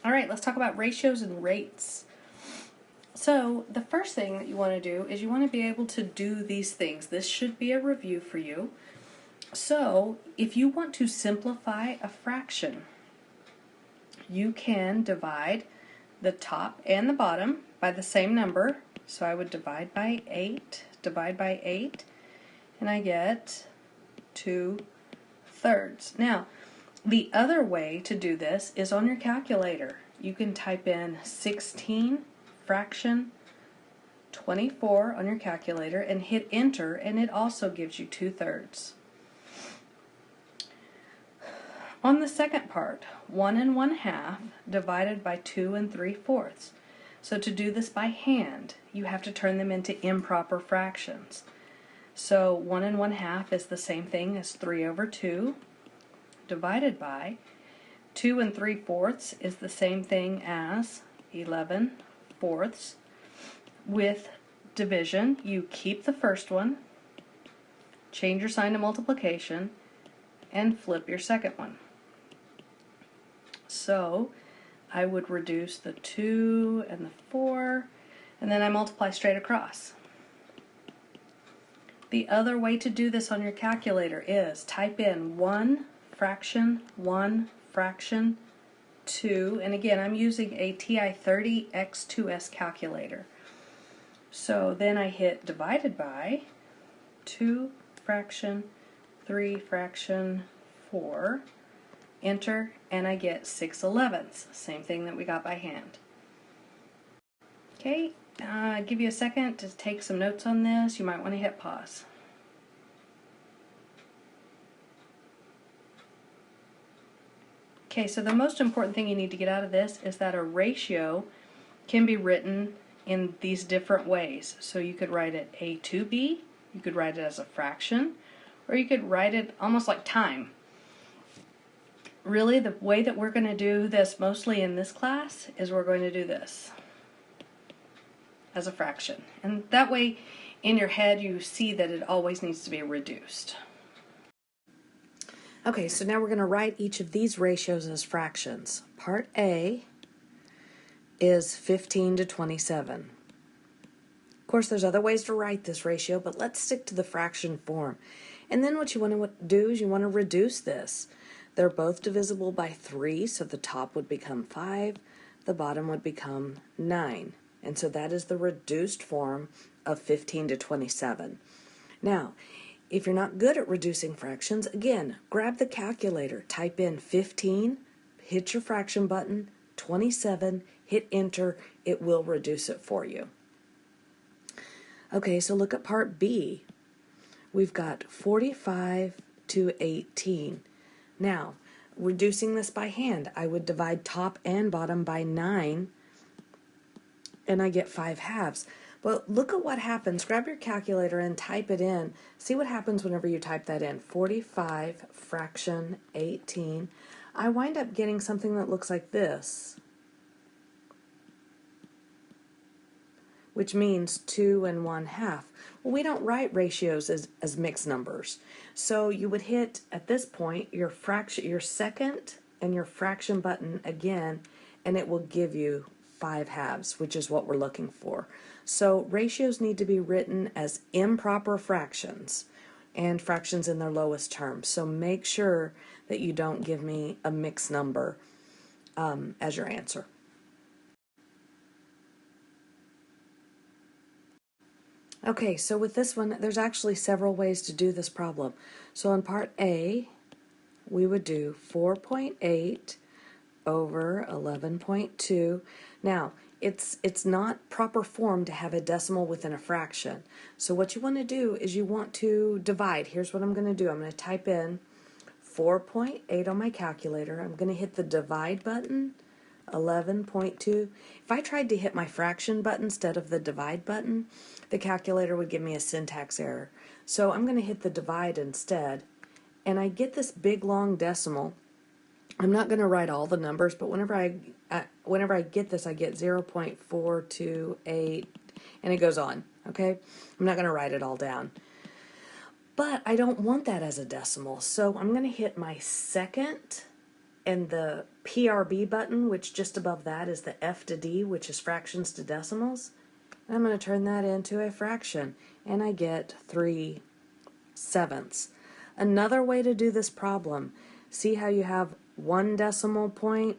All right, let's talk about ratios and rates. So the first thing that you want to do is you want to be able to do these things. This should be a review for you. So if you want to simplify a fraction, you can divide the top and the bottom by the same number. So I would divide by 8, and I get 2/3. Now, the other way to do this is on your calculator. You can type in 16 fraction 24 on your calculator and hit enter, and it also gives you 2/3. On the second part, 1 1/2 divided by 2 3/4. So to do this by hand, you have to turn them into improper fractions. So 1 1/2 is the same thing as 3/2 divided by 2 3/4 is the same thing as 11/4. With division, you keep the first one, change your sign to multiplication, and flip your second one. So I would reduce the 2 and the 4, and then I multiply straight across. The other way to do this on your calculator is type in 1 fraction 2, and again I'm using a TI-30 X2S calculator. So then I hit divided by 2 fraction 3 fraction 4, enter, and I get 6/11, same thing that we got by hand. Okay, give you a second to take some notes on this. You might want to hit pause. Okay, so the most important thing you need to get out of this is that a ratio can be written in these different ways. So you could write it A to B, you could write it as a fraction, or you could write it almost like time. Really, the way that we're going to do this mostly in this class is we're going to do this as a fraction. And that way, in your head, you see that it always needs to be reduced. Okay, so now we're going to write each of these ratios as fractions. Part A is 15 to 27. Of course, there's other ways to write this ratio, but let's stick to the fraction form. And then what you want to do is you want to reduce this. They're both divisible by 3, so the top would become 5, the bottom would become 9. And so that is the reduced form of 15 to 27. Now, if you're not good at reducing fractions, again, grab the calculator, type in 15, hit your fraction button, 27, hit enter, it will reduce it for you. Okay, so look at part B. We've got 45 to 18. Now, reducing this by hand, I would divide top and bottom by 9, and I get 5/2. But look at what happens. Grab your calculator and type it in. See what happens whenever you type that in. 45 fraction 18. I wind up getting something that looks like this, which means 2 1/2. Well, we don't write ratios as mixed numbers. So you would hit, at this point, your second and your fraction button again, and it will give you 5/2, which is what we're looking for. So ratios need to be written as improper fractions and fractions in their lowest terms. So make sure that you don't give me a mixed number as your answer. Okay, so with this one, there's actually several ways to do this problem. So in part A, we would do 4.8 over 11.2. Now, it's not proper form to have a decimal within a fraction. So what you want to do is you want to divide. Here's what I'm going to do. I'm going to type in 4.8 on my calculator. I'm going to hit the divide button, 11.2. If I tried to hit my fraction button instead of the divide button, the calculator would give me a syntax error. So I'm going to hit the divide instead, and I get this big long decimal. I'm not going to write all the numbers, but whenever I get this, I get 0.428, and it goes on. Okay, I'm not going to write it all down. But I don't want that as a decimal, so I'm going to hit my second and the PRB button, which just above that is the F to D, which is fractions to decimals. And I'm going to turn that into a fraction, and I get 3/7. Another way to do this problem, see how you have 1 decimal point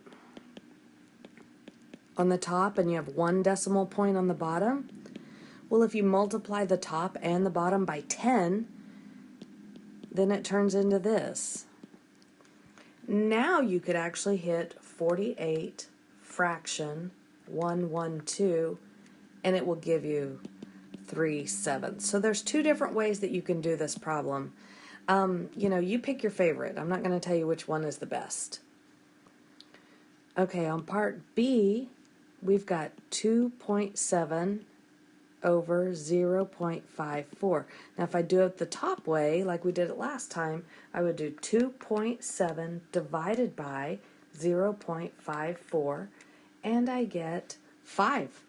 on the top and you have 1 decimal point on the bottom? Well, if you multiply the top and the bottom by 10, then it turns into this. Now you could actually hit 48 fraction 112, and it will give you 3/7. So there's 2 different ways that you can do this problem. You pick your favorite. I'm not going to tell you which one is the best. Okay, on part B, we've got 2.7 over 0.54. Now if I do it the top way, like we did it last time, I would do 2.7 divided by 0.54, and I get 5.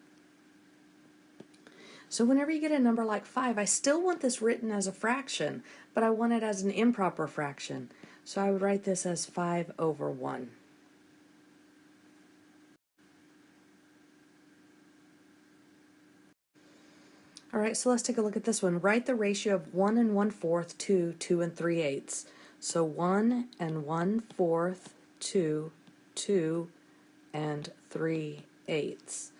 So whenever you get a number like 5, I still want this written as a fraction, but I want it as an improper fraction. So I would write this as 5/1. All right, so let's take a look at this one. Write the ratio of 1 1/4 to 2 3/8. So 1 1/4 to 2 3/8.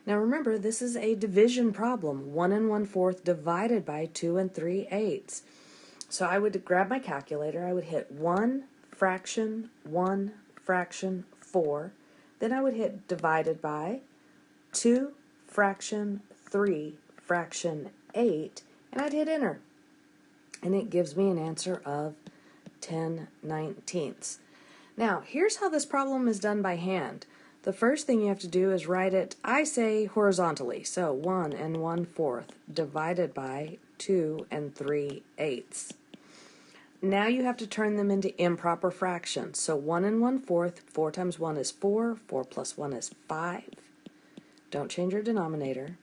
Now remember, this is a division problem. 1 1/4 divided by 2 3/8. So I would grab my calculator, I would hit 1 fraction 4, then I would hit divided by 2 fraction 3 fraction 8, and I'd hit enter. And it gives me an answer of 10/19. Now, here's how this problem is done by hand. The first thing you have to do is write it, I say, horizontally. So 1 1/4 divided by 2 3/8. Now you have to turn them into improper fractions. So 1 1/4, 4 times 1 is 4, 4 plus 1 is 5. Don't change your denominator.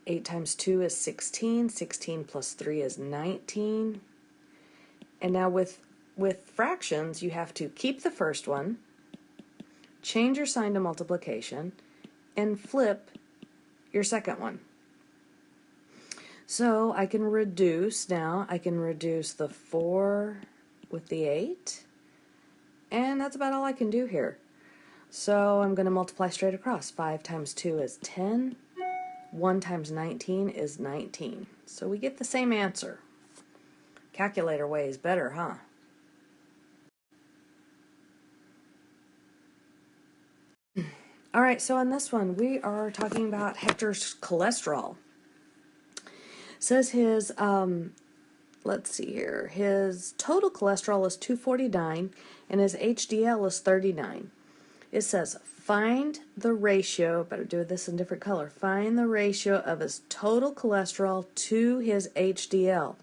8 times 2 is 16, 16 plus 3 is 19. And now with fractions, you have to keep the first one, change your sign to multiplication, and flip your second one. So I can reduce now. I can reduce the 4 with the 8, and that's about all I can do here. So I'm going to multiply straight across. 5 times 2 is 10. 1 times 19 is 19. So we get the same answer. Calculator way is better, huh? All right, so on this one, we are talking about Hector's cholesterol. It says his, let's see here, his total cholesterol is 249 and his HDL is 39. It says, find the ratio, better do this in different color, find the ratio of his total cholesterol to his HDL.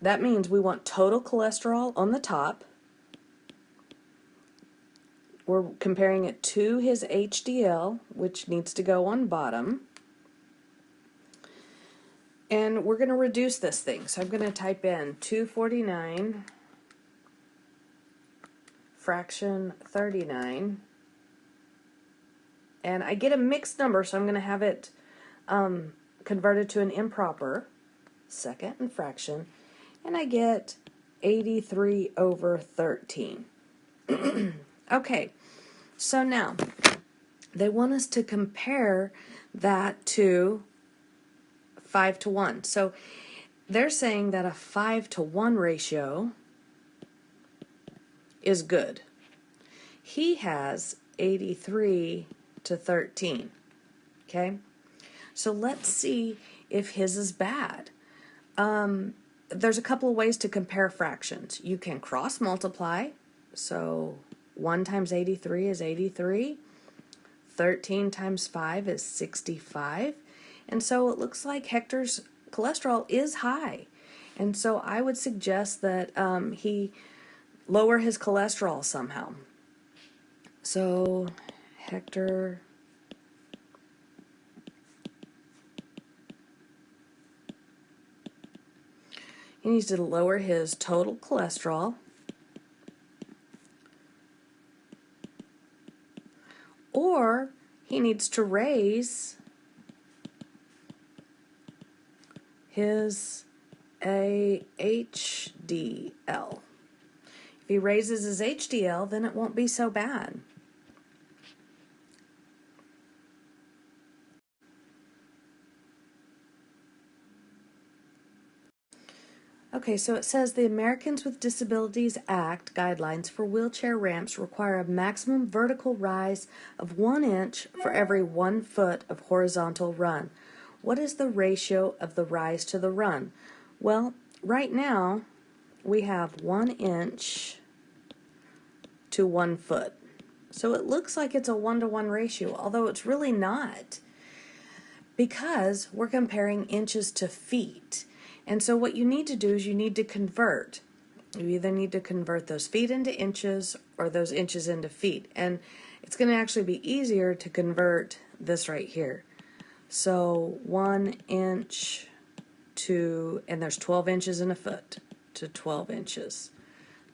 That means we want total cholesterol on the top. We're comparing it to his HDL, which needs to go on bottom. And we're going to reduce this thing. So I'm going to type in 249 fraction 39. And I get a mixed number, so I'm going to have it converted to an improper second and fraction. And I get 83/13. Okay, so now they want us to compare that to 5:1. So they're saying that a 5:1 ratio is good. He has 83/13. Okay, so let's see if his is bad. There's a couple of ways to compare fractions. You can cross multiply. So 1 times 83 is 83. 13 times 5 is 65. And so it looks like Hector's cholesterol is high. And so I would suggest that he lower his cholesterol somehow. So Hector, he needs to lower his total cholesterol or he needs to raise his HDL. If he raises his HDL, then it won't be so bad. Okay, so it says the Americans with Disabilities Act guidelines for wheelchair ramps require a maximum vertical rise of 1 inch for every 1 foot of horizontal run. What is the ratio of the rise to the run? Well, right now we have 1 inch to 1 foot. So it looks like it's a 1-to-1 ratio, although it's really not, because we're comparing inches to feet. And so what you need to do is you need to convert. You either need to convert those feet into inches or those inches into feet. And it's going to actually be easier to convert this right here. So 1 inch to, and there's 12 inches in a foot, to 12 inches.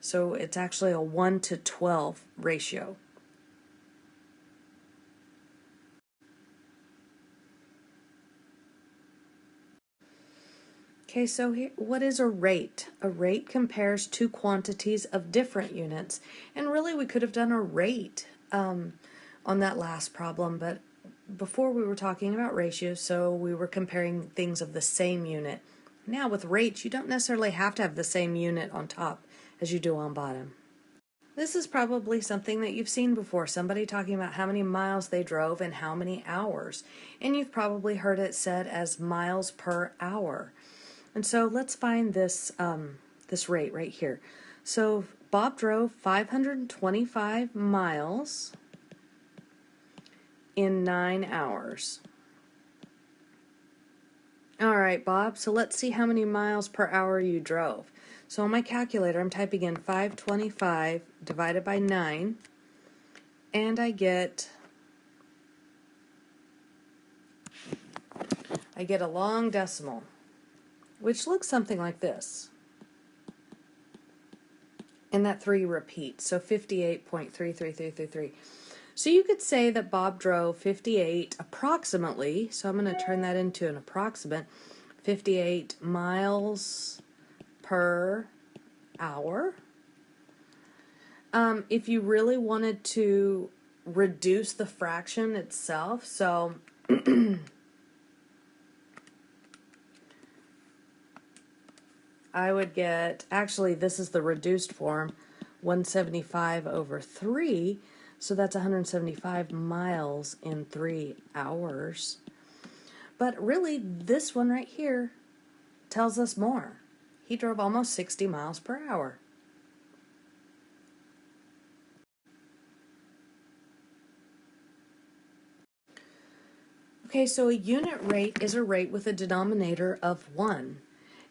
So it's actually a 1 to 12 ratio. Okay, so here, what is a rate? A rate compares two quantities of different units. And really we could have done a rate on that last problem, but before we were talking about ratios, so we were comparing things of the same unit. Now with rates, you don't necessarily have to have the same unit on top as you do on bottom. This is probably something that you've seen before, somebody talking about how many miles they drove in how many hours. And you've probably heard it said as miles per hour. And so let's find this, this rate right here. So Bob drove 525 miles in 9 hours. All right, Bob, so let's see how many miles per hour you drove. So on my calculator, I'm typing in 525 divided by 9, and I get a long decimal, which looks something like this. And that 3 repeats, so 58.33333. So you could say that Bob drove 58 approximately, so I'm going to turn that into an approximate, 58 miles per hour. If you really wanted to reduce the fraction itself, so I would get, actually this is the reduced form, 175 over 3, so that's 175 miles in 3 hours. But really, this one right here tells us more. He drove almost 60 miles per hour. Okay, so a unit rate is a rate with a denominator of 1.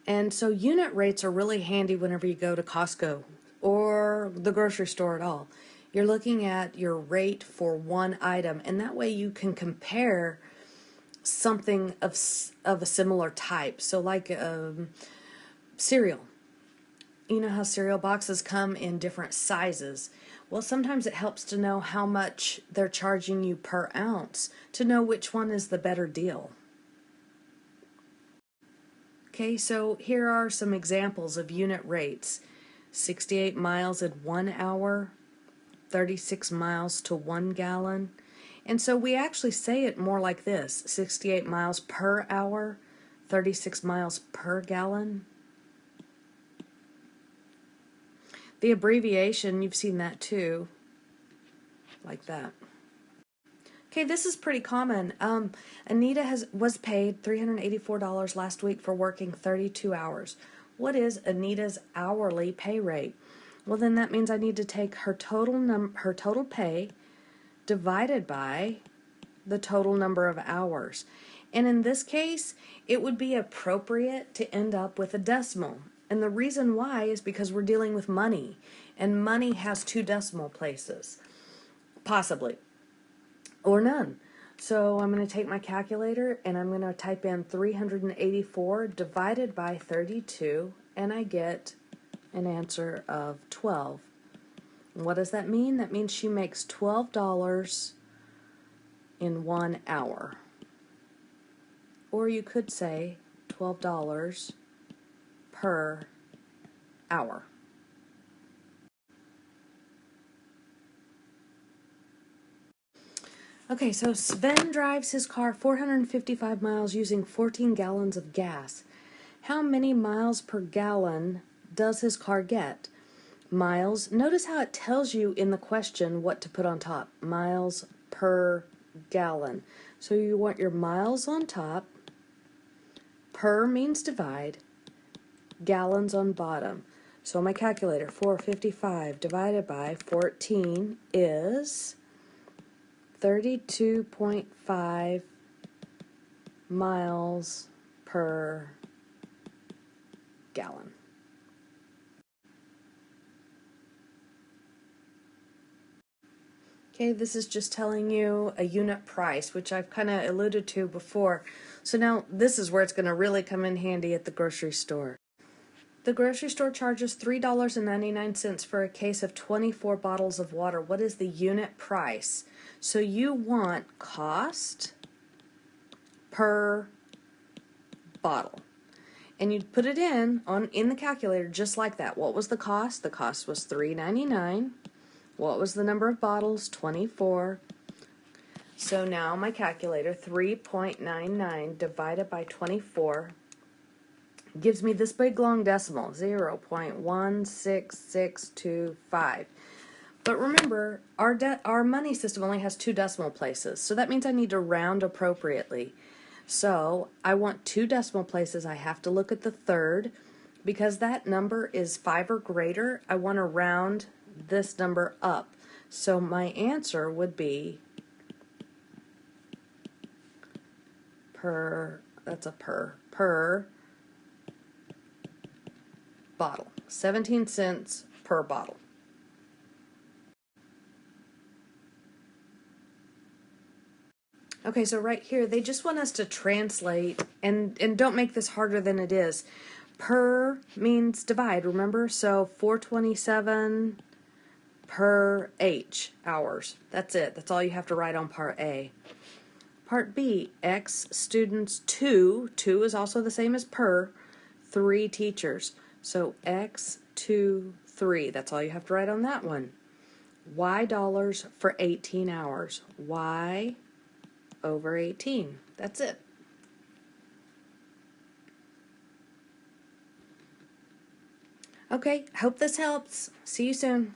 And so unit rates are really handy whenever you go to Costco or the grocery store at all. You're looking at your rate for one item, and that way you can compare something of a similar type. So like cereal. You know how cereal boxes come in different sizes. Well, sometimes it helps to know how much they're charging you per ounce to know which one is the better deal. Okay, so here are some examples of unit rates. 68 miles in 1 hour, 36 miles to 1 gallon. And so we actually say it more like this, 68 miles per hour, 36 miles per gallon. The abbreviation, you've seen that too, like that. Okay, this is pretty common. Anita was paid $384 last week for working 32 hours. What is Anita's hourly pay rate? Well, then that means I need to take her total pay divided by the total number of hours. And in this case, it would be appropriate to end up with a decimal. And the reason why is because we're dealing with money, and money has 2 decimal places, possibly, or none. So I'm going to take my calculator and I'm going to type in 384 divided by 32, and I get an answer of 12. And what does that mean? That means she makes $12 in 1 hour. Or you could say $12 per hour. Okay, so Sven drives his car 455 miles using 14 gallons of gas. How many miles per gallon does his car get? Miles. Notice how it tells you in the question what to put on top. Miles per gallon. So you want your miles on top. Per means divide. Gallons on bottom. So my calculator, 455 divided by 14 is 32.5 miles per gallon. Okay, this is just telling you a unit price, which I've kind of alluded to before. So now this is where it's going to really come in handy at the grocery store. The grocery store charges $3.99 for a case of 24 bottles of water. What is the unit price? So you want cost per bottle. And you'd put it in the calculator just like that. What was the cost? The cost was $3.99. What was the number of bottles? 24. So now my calculator, 3.99 divided by 24 gives me this big long decimal, 0.16625. But remember, our money system only has 2 decimal places, so that means I need to round appropriately. So I want 2 decimal places. I have to look at the third. Because that number is 5 or greater, I want to round this number up. So my answer would be per bottle. 17 cents per bottle. Okay, so right here, they just want us to translate, and don't make this harder than it is. Per means divide, remember? So 427 per H, hours. That's it. That's all you have to write on part A. Part B, X students 2. 2 is also the same as per. 3 teachers. So X 2 3. That's all you have to write on that one. Y dollars for 18 hours. Y over 18. That's it. Okay, hope this helps. See you soon.